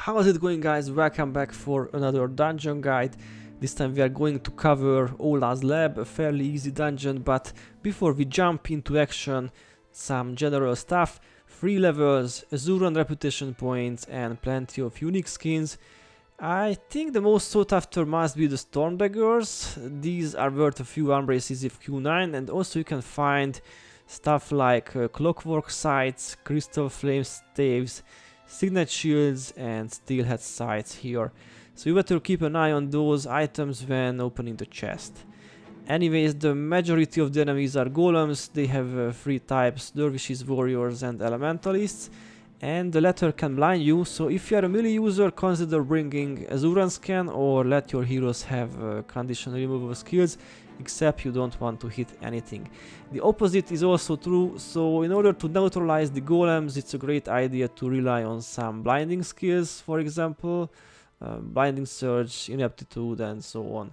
How's it going, guys? Welcome back for another dungeon guide. This time we are going to cover Oola's lab, a fairly easy dungeon, but before we jump into action, some general stuff: 3 levels, Azuran reputation points and plenty of unique skins. I think the most sought after must be the storm daggers. These are worth a few embraces if Q9, and also you can find stuff like clockwork sights, crystal flame staves, signet shields and steelhead sights here, so you better keep an eye on those items when opening the chest. Anyways, the majority of the enemies are golems. They have 3 types: dervishes, warriors and elementalists, and the latter can blind you, so if you are a melee user, consider bringing Azuran scan or let your heroes have condition removal skills, except you don't want to hit anything. The opposite is also true, so in order to neutralize the golems, it's a great idea to rely on some blinding skills, for example, blinding surge, ineptitude and so on.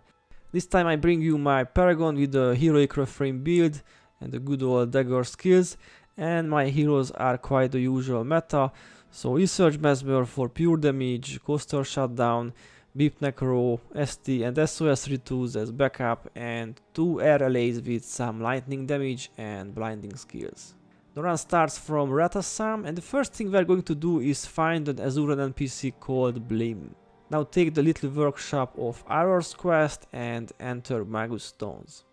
This time I bring you my paragon with the heroic refrain build and the good old dagger skills, and my heroes are quite the usual meta, so research mesmer for pure damage, coaster shutdown, beep necro, ST and SOS ritus as backup, and 2 RLAs with some lightning damage and blinding skills. The run starts from Ratasam, and the first thing we are going to do is find an Azuran NPC called Blim. Now take the little workshop of Arror's quest and enter Magus Stones.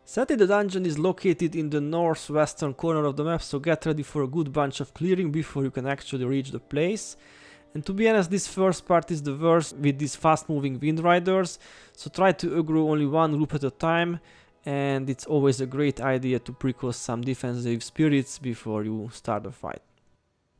Sadly, the dungeon is located in the northwestern corner of the map, so get ready for a good bunch of clearing before you can actually reach the place. And to be honest, this first part is the worst with these fast moving wind riders, so try to aggro only one group at a time, and it's always a great idea to precast some defensive spirits before you start the fight.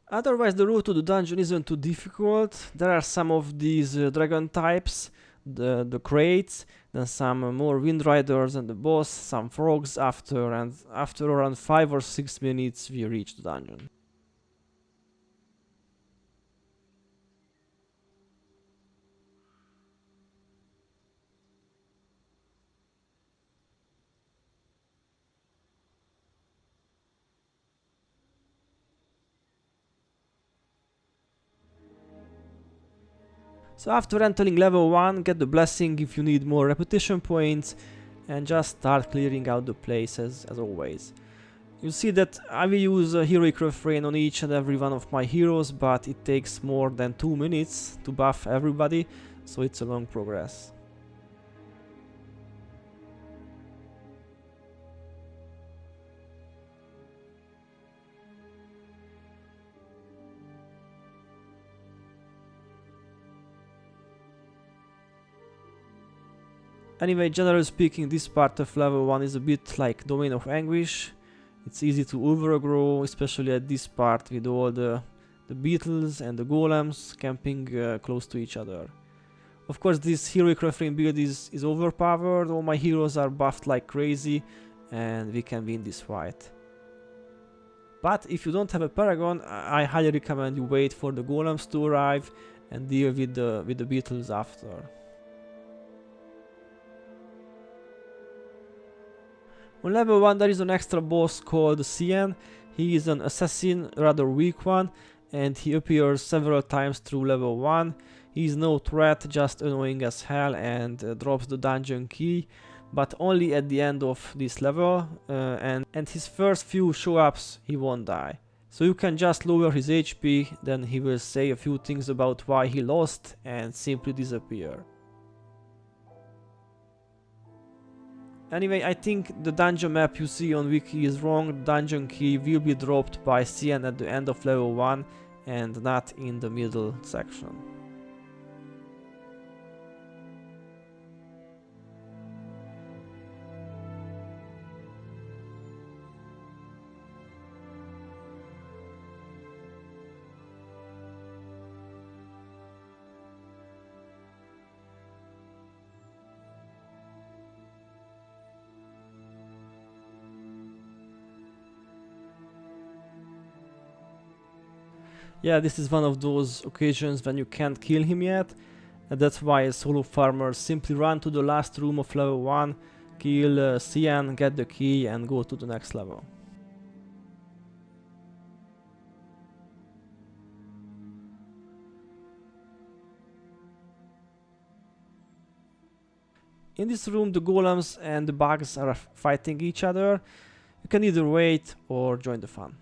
Otherwise, the road to the dungeon isn't too difficult. There are some of these dragon types, the crates, then some more wind riders and the boss, some frogs and after around 5 or 6 minutes we reach the dungeon. So after entering level 1, get the blessing if you need more reputation points, and just start clearing out the place as always. You'll see that I will use a heroic refrain on each and every one of my heroes, but it takes more than 2 minutes to buff everybody, so it's a long progress. Anyway, generally speaking, this part of level 1 is a bit like Domain of Anguish. It's easy to over-aggro, especially at this part with all the beetles and the golems camping close to each other. Of course, this heroic refrain build is overpowered. All my heroes are buffed like crazy and we can win this fight. But if you don't have a paragon, I highly recommend you wait for the golems to arrive and deal with the beetles after. On level 1 there is an extra boss called Cyan. He is an assassin, rather weak one, and he appears several times through level 1. He is no threat, just annoying as hell, and drops the dungeon key, but only at the end of this level, and his first few show-ups he won't die. So you can just lower his HP, then he will say a few things about why he lost and simply disappear. Anyway, I think the dungeon map you see on wiki is wrong. The dungeon key will be dropped by Cyan at the end of level 1 and not in the middle section. Yeah, this is one of those occasions when you can't kill him yet, and that's why solo farmers simply run to the last room of level 1, kill Cyan, get the key and go to the next level. In this room the golems and the bugs are fighting each other. You can either wait or join the fun.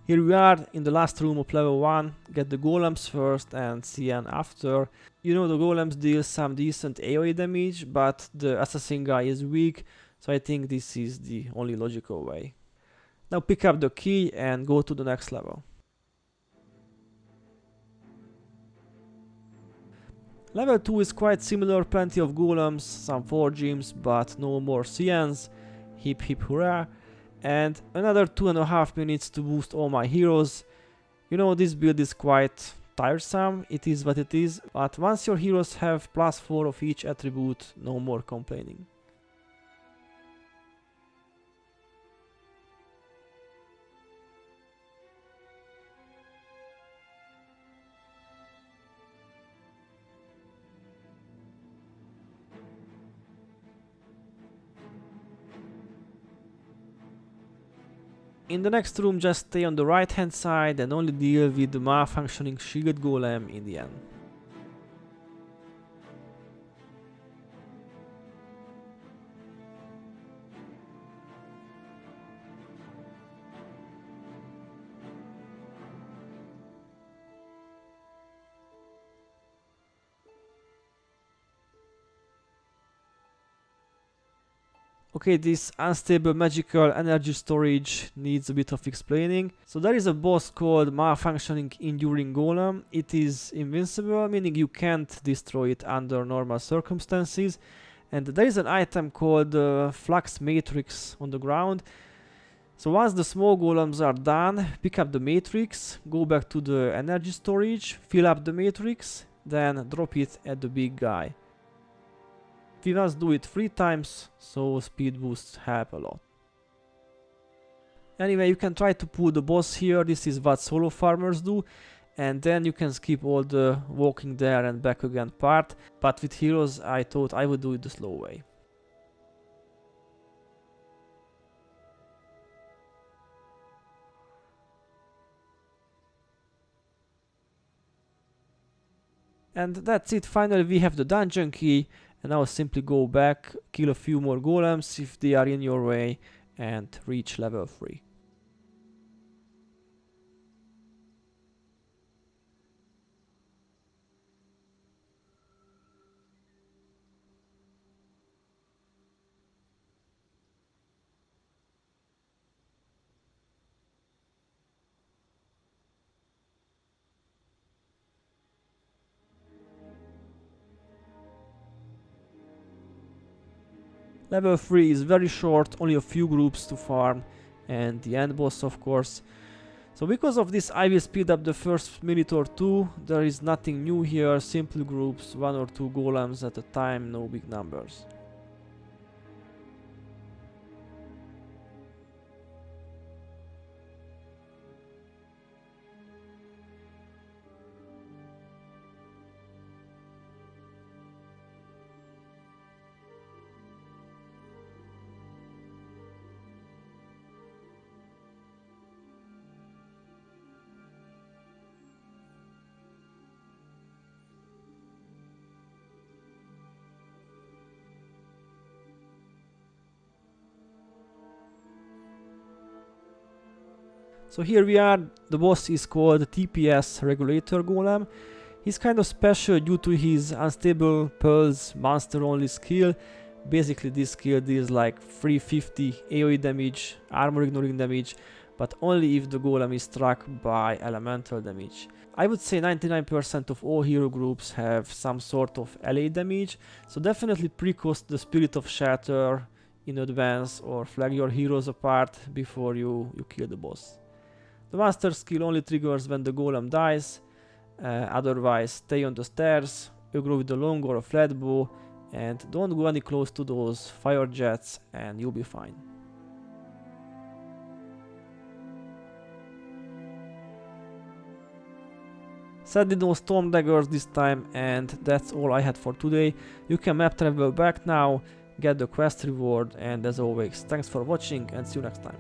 Here we are in the last room of level 1, get the golems first and CN after. You know the golems deal some decent AoE damage, but the assassin guy is weak, so I think this is the only logical way. Now pick up the key and go to the next level. Level 2 is quite similar, plenty of golems, some forgems, but no more CNs. Hip hip hurrah. And another 2.5 minutes to boost all my heroes. You know, this build is quite tiresome, it is what it is, but once your heroes have +4 of each attribute, no more complaining. In the next room, just stay on the right hand side and only deal with the malfunctioning shield golem in the end. Okay, this unstable magical energy storage needs a bit of explaining. So there is a boss called malfunctioning enduring golem. It is invincible, meaning you can't destroy it under normal circumstances. And there is an item called flux matrix on the ground. So once the small golems are done, pick up the matrix, go back to the energy storage, fill up the matrix, then drop it at the big guy. We must do it 3 times, so speed boosts help a lot. Anyway, you can try to pull the boss here, this is what solo farmers do, and then you can skip all the walking there and back again part, but with heroes I thought I would do it the slow way. And that's it, finally we have the dungeon key. And now simply go back, kill a few more golems if they are in your way, and reach level 3. Level 3 is very short, only a few groups to farm, and the end boss of course. So because of this I will speed up the first minute or 2, there is nothing new here, simple groups, 1 or 2 golems at a time, no big numbers. So here we are, the boss is called TPS Regulator Golem. He's kind of special due to his unstable pulse monster only skill. Basically this skill deals like 350 AoE damage, armor ignoring damage, but only if the golem is struck by elemental damage. I would say 99% of all hero groups have some sort of LA damage, so definitely pre-cost the Spirit of Shatter in advance or flag your heroes apart before you kill the boss. The master skill only triggers when the golem dies, otherwise stay on the stairs, aggro with the long or a flat bow, and don't go any close to those fire jets and you'll be fine. Sadly no storm daggers this time, and that's all I had for today. You can map travel back now, get the quest reward, and as always, thanks for watching and see you next time.